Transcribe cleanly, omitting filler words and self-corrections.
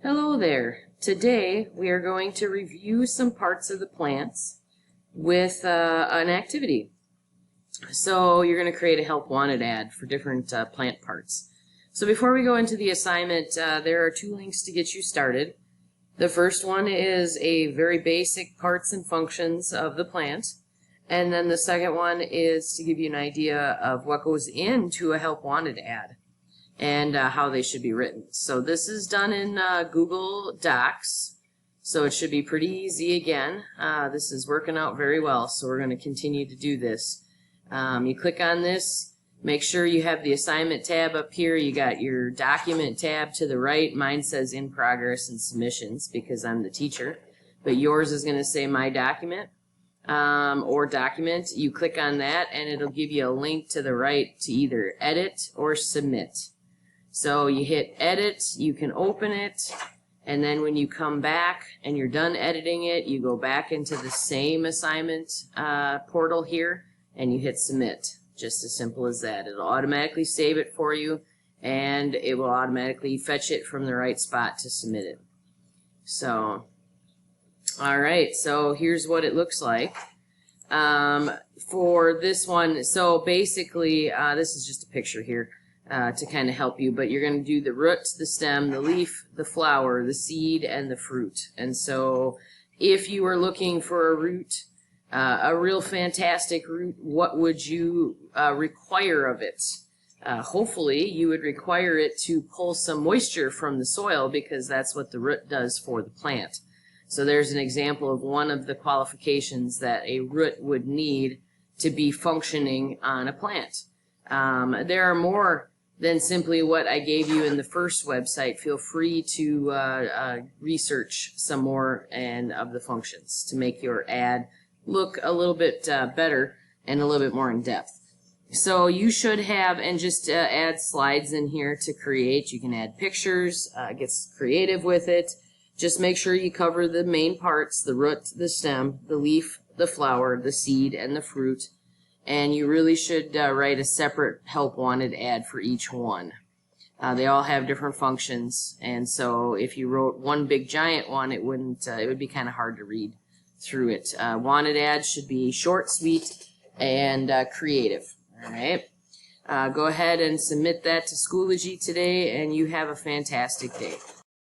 Hello there. Today we are going to review some parts of the plants with an activity. So you're going to create a help wanted ad for different plant parts. So before we go into the assignment, there are two links to get you started. The first one is a very basic parts and functions of the plant. And then the second one is to give you an idea of what goes into a help wanted ad and how they should be written. So this is done in Google Docs, so it should be pretty easy again. This is working out very well, so we're going to continue to do this. You click on this, make sure you have the assignment tab up here. You got your document tab to the right. Mine says in progress and submissions because I'm the teacher, but yours is going to say my document or document. You click on that and it'll give you a link to the right to either edit or submit. So you hit edit, you can open it, and then when you come back and you're done editing it, you go back into the same assignment portal here and you hit submit. Just as simple as that. It'll automatically save it for you and it will automatically fetch it from the right spot to submit it. So, alright, so here's what it looks like. For this one, so basically, this is just a picture here. To kind of help you, but you're going to do the root, the stem, the leaf, the flower, the seed, and the fruit. And so if you were looking for a root, a real fantastic root, what would you require of it? Hopefully you would require it to pull some moisture from the soil because that's what the root does for the plant. So there's an example of one of the qualifications that a root would need to be functioning on a plant. There are more than simply what I gave you in the first website. Feel free to research some more and of the functions to make your ad look a little bit better and a little bit more in depth. So you should have, and just add slides in here to create. You can add pictures, get creative with it. Just make sure you cover the main parts, the root, the stem, the leaf, the flower, the seed, and the fruit. And you really should write a separate help wanted ad for each one. They all have different functions, and so if you wrote one big giant one, it would be kind of hard to read through it. Wanted ads should be short, sweet, and creative. All right. Go ahead and submit that to Schoology today, and you have a fantastic day.